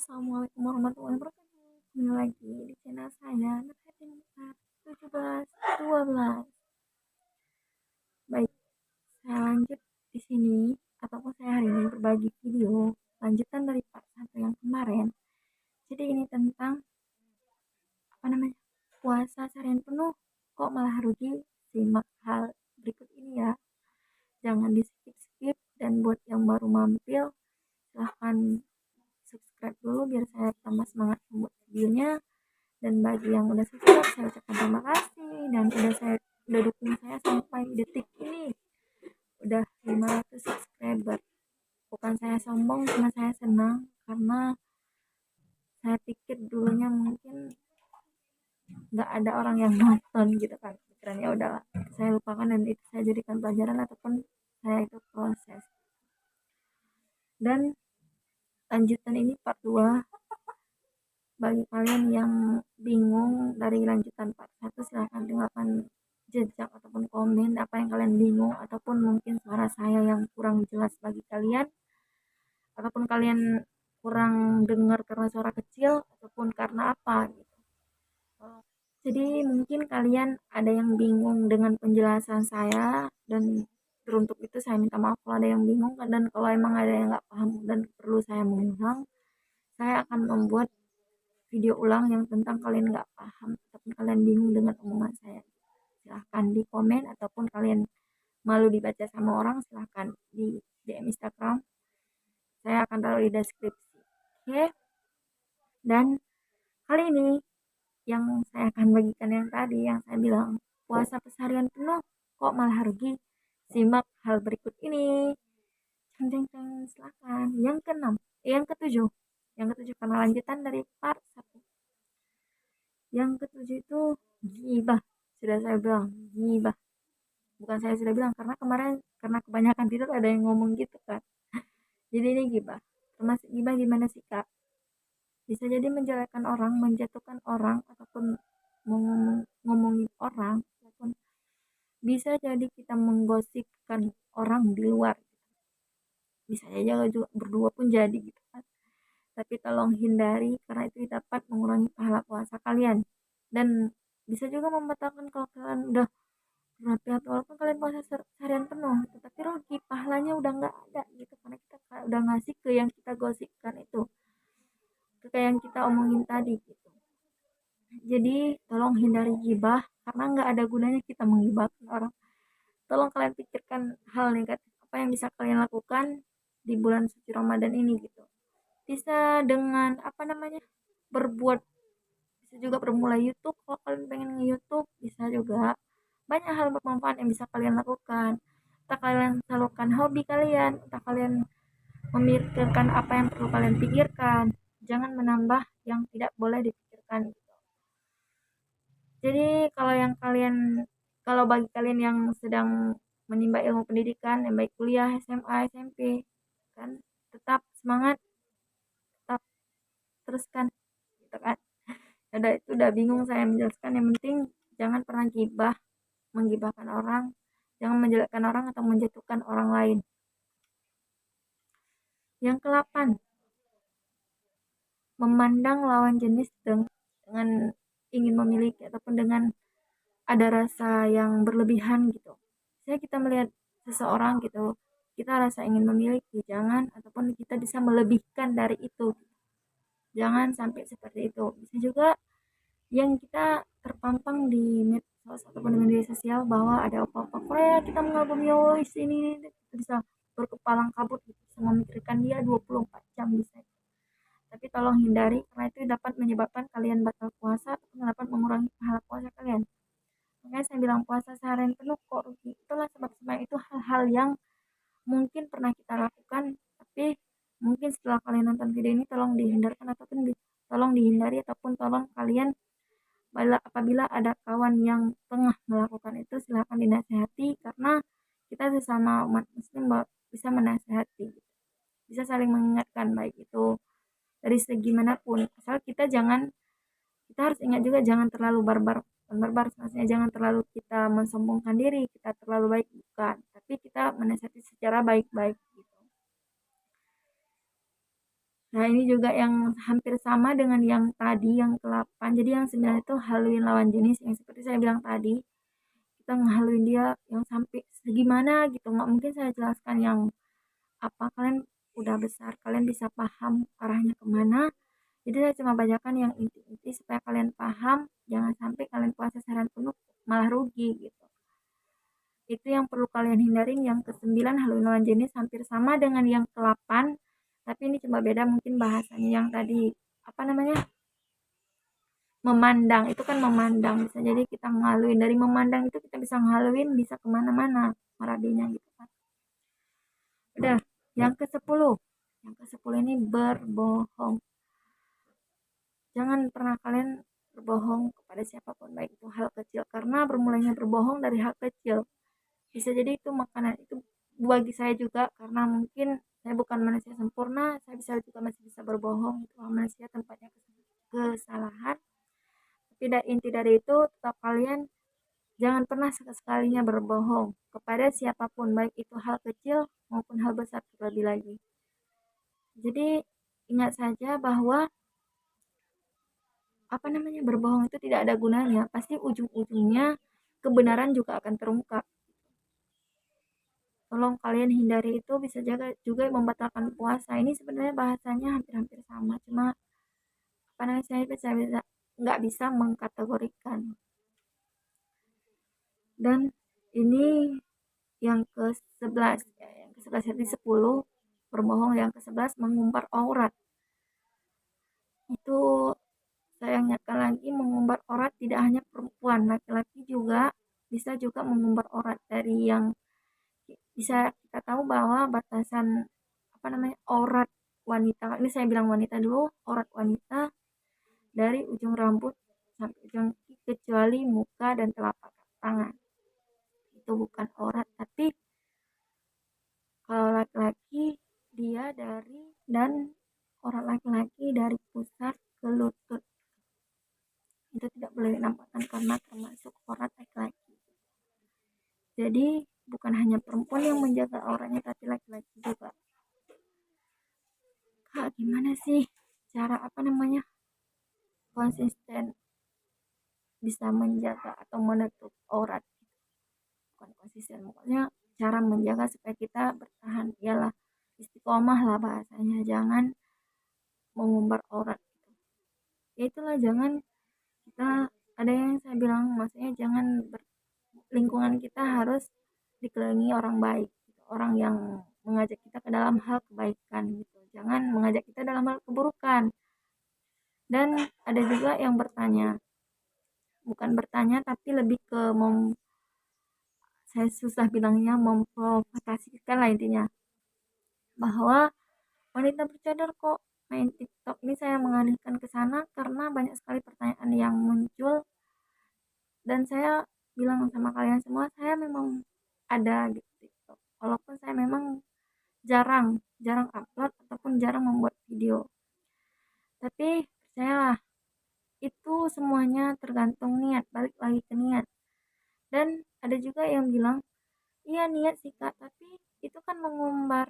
Assalamualaikum warahmatullahi wabarakatuh. Kembali lagi di channel saya, Nurhatin 1712. Baik, saya lanjut di sini ataupun saya hari ini berbagi video lanjutan dari part 1 yang kemarin. Jadi ini tentang puasa seharian penuh kok malah rugi. Simak hal berikut ini ya. Jangan di skip-skip, dan buat yang baru mampir silahkan subscribe dulu biar saya tambah semangat membuat videonya. Dan bagi yang udah subscribe, saya ucapkan terima kasih, dan udah dukung saya sampai detik ini, udah 500 subscriber. Bukan saya sombong, cuma saya senang karena saya pikir dulunya mungkin nggak ada orang yang nonton gitu kan, pikirannya udahlah saya lupakan dan itu saya jadikan pelajaran ataupun saya itu proses. Dan lanjutan ini part 2. Bagi kalian yang bingung dari lanjutan part 1, silahkan tinggalkan jejak ataupun komen apa yang kalian bingung, ataupun mungkin suara saya yang kurang jelas bagi kalian, ataupun kalian kurang dengar karena suara kecil ataupun karena apa gitu. Jadi mungkin kalian ada yang bingung dengan penjelasan saya, dan teruntuk itu saya minta maaf kalau ada yang bingung, dan kalau emang ada yang nggak paham dan perlu saya mengulang, saya akan membuat video ulang yang tentang kalian nggak paham ataupun kalian bingung dengan omongan saya. Silahkan di komen, ataupun kalian malu dibaca sama orang, silahkan di DM Instagram, saya akan taruh di deskripsi. Oke, dan kali ini yang saya akan bagikan yang tadi yang saya bilang, puasa pesarian penuh kok malah rugi. Simak hal berikut ini. Ceng, silakan. Yang keenam, yang ketujuh karena lanjutan dari part 1. Yang ketujuh itu gibah. Sudah saya bilang gibah. Bukan saya sudah bilang, karena kemarin karena kebanyakan tidur ada yang ngomong gitu kan. Jadi ini gibah. Termasuk gibah gimana sih kak? Bisa jadi menjelekkan orang, menjatuhkan orang, ataupun ngomongin orang, ataupun bisa jadi kita menggosipkan orang di luar. Bisa aja juga berdua pun jadi gitu kan. Tapi tolong hindari, karena itu dapat mengurangi pahala puasa kalian, dan bisa juga membatalkan kalau kalian udah berapiat, walaupun kalian puasa seharian penuh gitu, tapi rugi, pahalanya udah nggak ada gitu, karena kita udah ngasih ke yang kita gosipkan itu, ke yang kita omongin tadi gitu. Jadi tolong hindari gibah, karena nggak ada gunanya kita menggibahkan orang. Tolong kalian pikirkan hal negatif apa yang bisa kalian lakukan di bulan suci Ramadan ini gitu. Bisa dengan berbuat, bisa juga bermulai YouTube. Kalau kalian pengen nge-YouTube, bisa juga. Banyak hal bermanfaat yang bisa kalian lakukan. Entah kalian salurkan hobi kalian, entah kalian memikirkan apa yang perlu kalian pikirkan. Jangan menambah yang tidak boleh dipikirkan. Jadi kalau bagi kalian yang sedang menimba ilmu pendidikan, yang baik kuliah, SMA, SMP, kan tetap semangat, tetap teruskan gitu kan. Udah bingung saya menjelaskan, yang penting jangan pernah menggibahkan orang, jangan menjelekkan orang atau menjatuhkan orang lain. Yang ke-8, memandang lawan jenis dengan ingin memiliki ataupun dengan ada rasa yang berlebihan gitu. Saya kita melihat seseorang gitu, kita rasa ingin memiliki, jangan, ataupun kita bisa melebihkan dari itu. Jangan sampai seperti itu. Bisa juga yang kita terpampang di medsos ataupun di media sosial bahwa ada apa-apa Korea, kita mengagumi ini, kita bisa berkepalang kabut gitu, bisa memikirkan dia 24 jam bisa. Tapi tolong hindari, karena itu dapat menyebabkan kalian batal puasa ataupun dapat mengurangi pahala puasa kalian. Makanya saya bilang puasa seharian penuh kok rugi. Itulah sebab-sebab itu hal-hal yang mungkin pernah kita lakukan, tapi mungkin setelah kalian nonton video ini tolong dihindarkan, ataupun tolong dihindari, ataupun tolong kalian apabila ada kawan yang tengah melakukan itu, silahkan dinasehati, karena kita sesama umat muslim bisa menasehati, bisa saling mengingatkan, baik itu dari segi manapun, asal kita harus ingat juga jangan terlalu barbar, maksudnya jangan terlalu kita mensombongkan diri, kita terlalu baik, bukan, tapi kita menasihati secara baik-baik gitu. Nah, ini juga yang hampir sama dengan yang tadi, yang ke-8. Jadi yang 9 itu haluin lawan jenis, yang seperti saya bilang tadi, kita ngehaluin dia yang sampai segimana gitu. Nggak mungkin saya jelaskan yang apa, kalian udah besar, kalian bisa paham arahnya kemana. Jadi saya cuma bacakan yang inti-inti supaya kalian paham, jangan sampai kalian puasa seharian penuh malah rugi gitu. Itu yang perlu kalian hindarin. Yang ke-9 haluin lawan jenis hampir sama dengan yang ke-8, tapi ini cuma beda mungkin bahasanya. Yang tadi apa namanya, memandang, itu kan memandang, bisa jadi kita ngaluin dari memandang, itu kita bisa ngaluin bisa kemana-mana marabinya gitu kan. Udah, yang ke-10, ini berbohong. Jangan pernah kalian berbohong kepada siapapun, baik itu hal kecil, karena bermulainya berbohong dari hal kecil. Bisa jadi itu makanan itu, bagi saya juga, karena mungkin saya bukan manusia sempurna, saya masih bisa berbohong, itu manusia tempatnya kesalahan. Tapi inti dari itu, tetap kalian jangan pernah sekali-sekalinya berbohong kepada siapapun, baik itu hal kecil maupun hal besar terlebih lagi. Jadi ingat saja bahwa apa namanya, berbohong itu tidak ada gunanya, pasti ujung-ujungnya kebenaran juga akan terungkap. Tolong kalian hindari itu, bisa juga membatalkan puasa. Ini sebenarnya bahasanya hampir-hampir sama, cuma apa namanya, saya bisa nggak bisa mengkategorikan. Dan ini yang ke-11 ya, yang ke-11 jadi 10 berbohong, yang ke-11 mengumbar aurat. Itu saya ingatkan lagi, mengumbar aurat tidak hanya perempuan, laki-laki juga bisa juga mengumbar aurat. Dari yang bisa kita tahu bahwa batasan apa namanya, aurat wanita, ini saya bilang wanita dulu, aurat wanita dari ujung rambut sampai ujung kaki kecuali muka dan telapak tangan, itu bukan aurat. Tapi kalau laki-laki dia dari, dan aurat laki-laki dari pusar ke lutut, itu tidak boleh dinampakkan karena termasuk aurat laki-laki. Jadi bukan hanya perempuan yang menjaga auratnya, tapi laki-laki juga. Kak, gimana sih cara apa namanya konsisten bisa menjaga atau menutup aurat? Bukan konsisten, pokoknya cara menjaga supaya kita bertahan ialah istiqomah lah bahasanya, jangan mengumbar aurat gitu. Ya itulah, jangan kita, ada yang saya bilang, maksudnya jangan lingkungan kita harus dikelilingi orang baik gitu, orang yang mengajak kita ke dalam hal kebaikan gitu, jangan mengajak kita dalam hal keburukan. Dan ada juga yang bertanya, bukan bertanya tapi lebih ke saya susah bilangnya, memprovokasikan lah intinya, bahwa wanita bercadar kok main TikTok. Ini saya mengalihkan ke sana karena banyak sekali pertanyaan yang muncul, dan saya bilang sama kalian semua, saya memang ada gitu TikTok, walaupun saya memang jarang jarang upload ataupun jarang membuat video. Tapi percayalah, itu semuanya tergantung niat, balik lagi ke niat. Dan ada juga yang bilang, iya niat sih kak, tapi itu kan mengumbar,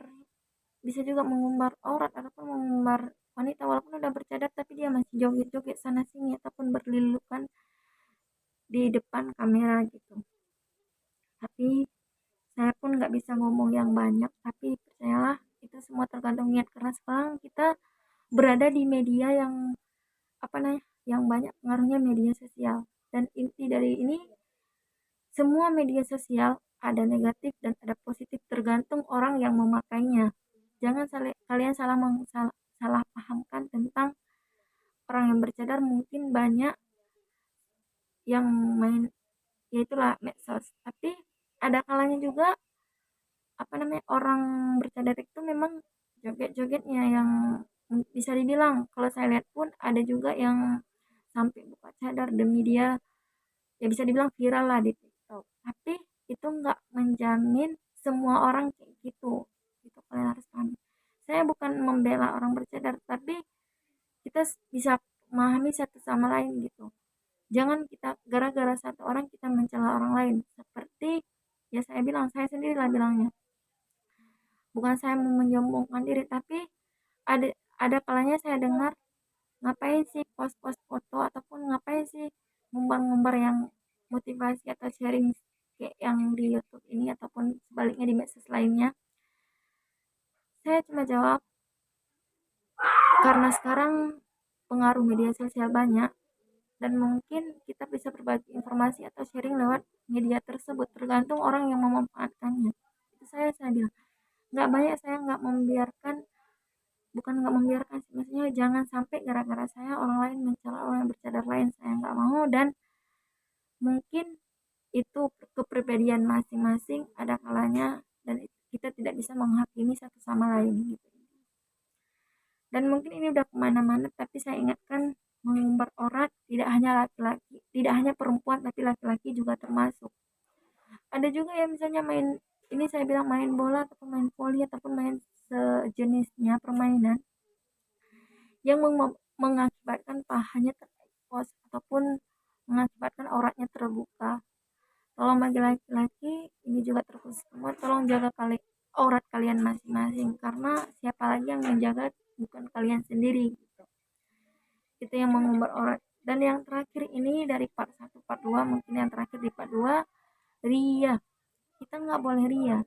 bisa juga mengumbar aurat ataupun mengumbar wanita walaupun udah bercadar, tapi dia masih joget-joget sana sini ataupun berlilukan di depan kamera gitu. Tapi saya pun nggak bisa ngomong yang banyak, tapi percayalah itu semua tergantung niat, karena sekarang kita berada di media yang apa namanya, yang banyak pengaruhnya media sosial. Dan inti dari ini, semua media sosial ada negatif dan ada positif, tergantung orang yang memakainya. Jangan kalian salah pahamkan tentang orang yang bercadar. Mungkin banyak yang main, ya itulah medsos, tapi ada kalanya juga apa namanya, orang bercadar itu memang joget-jogetnya yang bisa dibilang, kalau saya lihat pun ada juga yang sampai buka cadar demi dia, ya bisa dibilang viral lah di TikTok. Tapi itu nggak menjamin semua orang kayak gitu, itu kalian harus paham. Saya bukan membela orang bercadar, tapi kita bisa memahami satu sama lain gitu. Jangan kita gara-gara satu orang kita mencela orang lain. Seperti ya saya bilang, saya sendiri lah bilangnya, bukan saya mau menyombongkan diri, tapi ada kalanya saya dengar, ngapain sih post-post foto ataupun ngapain sih ngumbar-ngumbar yang motivasi atau sharing kayak yang di YouTube ini ataupun sebaliknya di medsos lainnya. Saya cuma jawab, karena sekarang pengaruh media sosial banyak dan mungkin kita bisa berbagi informasi atau sharing lewat media tersebut, tergantung orang yang memanfaatkannya. Itu saya bilang nggak banyak, saya nggak membiarkan, bukan nggak membiarkan sih, maksudnya jangan sampai gara-gara saya orang lain mencela orang yang bercadar lain, saya nggak mau. Dan mungkin itu kepribadian masing-masing, ada kalanya dan kita tidak bisa menghakimi satu sama lain gitu. Dan mungkin ini udah kemana-mana, tapi saya ingatkan, mengumbar aurat tidak hanya laki-laki, tidak hanya perempuan, tapi laki-laki juga termasuk. Ada juga yang misalnya main, ini saya bilang main bola ataupun main voli ataupun main sejenisnya permainan yang mengakibatkan pahanya terekspos ataupun mengakibatkan auratnya terbuka. Tolong bagi laki-laki ini juga terkhusus semua, tolong jaga aurat kalian masing-masing, karena siapa lagi yang menjaga, bukan kalian sendiri gitu. Itu yang mengumbar aurat. Dan yang terakhir ini dari part 1 part 2, mungkin yang terakhir di part 2, ria. Kita nggak boleh ria.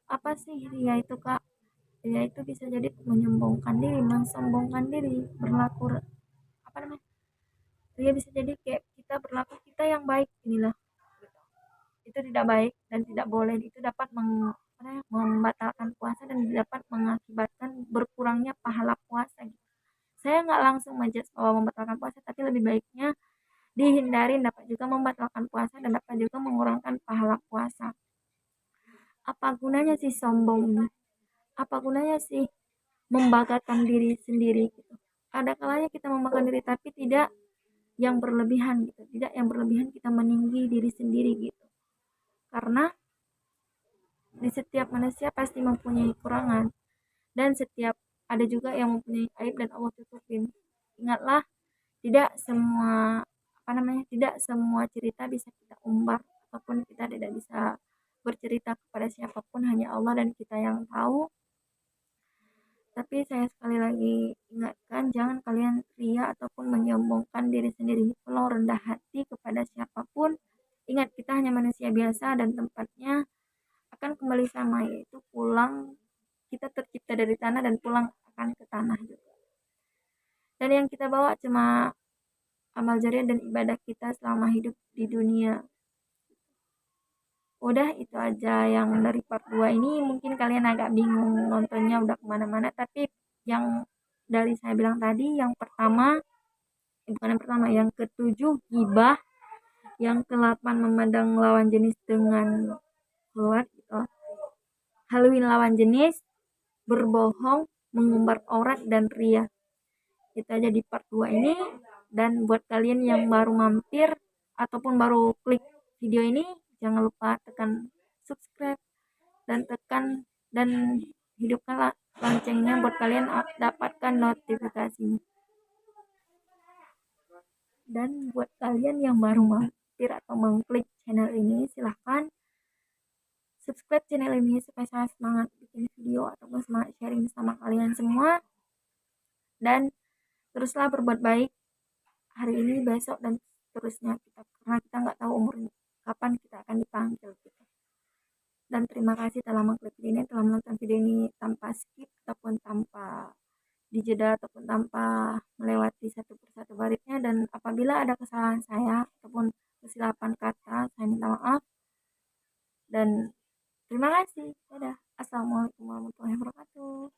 Apa sih ria itu, Kak? Ria itu bisa jadi menyombongkan diri, mensombongkan diri, berlaku apa namanya? Ria bisa jadi kayak kita berlaku kita yang baik inilah. Itu tidak baik dan tidak boleh. Itu dapat membatalkan puasa dan dapat mengakibatkan berkurangnya pahala puasa gitu. Saya nggak langsung menjudge bahwa membatalkan puasa, tapi lebih baiknya dihindari, dapat juga membatalkan puasa dan dapat juga mengurangkan pahala puasa. Apa gunanya sih sombong ini? Apa gunanya sih membanggakan diri sendiri gitu? Ada kalanya kita membanggakan diri tapi tidak yang berlebihan gitu, tidak yang berlebihan kita meninggi diri sendiri gitu. Karena di setiap manusia pasti mempunyai kekurangan dan setiap ada juga yang mempunyai aib dan Allah tutupin. Ingatlah, tidak semua tidak semua cerita bisa kita umbar ataupun kita tidak bisa bercerita kepada siapapun, hanya Allah dan kita yang tahu. Tapi saya sekali lagi ingatkan, jangan kalian ria ataupun menyombongkan diri sendiri. Tolong rendah hati kepada siapapun. Ingat, kita hanya manusia biasa dan tempatnya akan kembali sama, yaitu pulang. Kita tercipta dari tanah dan pulang akan ke tanah juga. Dan yang kita bawa cuma amal jariah dan ibadah kita selama hidup di dunia. Udah itu aja yang dari part 2 ini. Mungkin kalian agak bingung nontonnya udah kemana-mana, tapi yang dari saya bilang tadi, yang pertama, bukan yang pertama, yang ketujuh gibah, yang ke-8 memandang lawan jenis dengan keluar gitu, Halloween lawan jenis, berbohong, mengumbar aurat, dan ria. Itu aja di part 2 ini. Dan buat kalian yang baru mampir ataupun baru klik video ini, jangan lupa tekan subscribe dan tekan dan hidupkan loncengnya buat kalian dapatkan notifikasinya. Dan buat kalian yang baru mampir atau mengklik channel ini, silahkan subscribe channel ini supaya saya semangat bikin video ataupun semangat sharing sama kalian semua. Dan teruslah berbuat baik hari ini, besok, dan seterusnya kita, karena kita nggak tahu umurnya kapan kita akan dipanggil gitu. Dan terima kasih telah mengklik video ini, telah menonton video ini tanpa skip ataupun tanpa dijeda ataupun tanpa melewati satu persatu baritnya. Dan apabila ada kesalahan saya ataupun kesilapan kata, saya minta maaf. Dan terima kasih. Dadah. Assalamualaikum warahmatullahi wabarakatuh.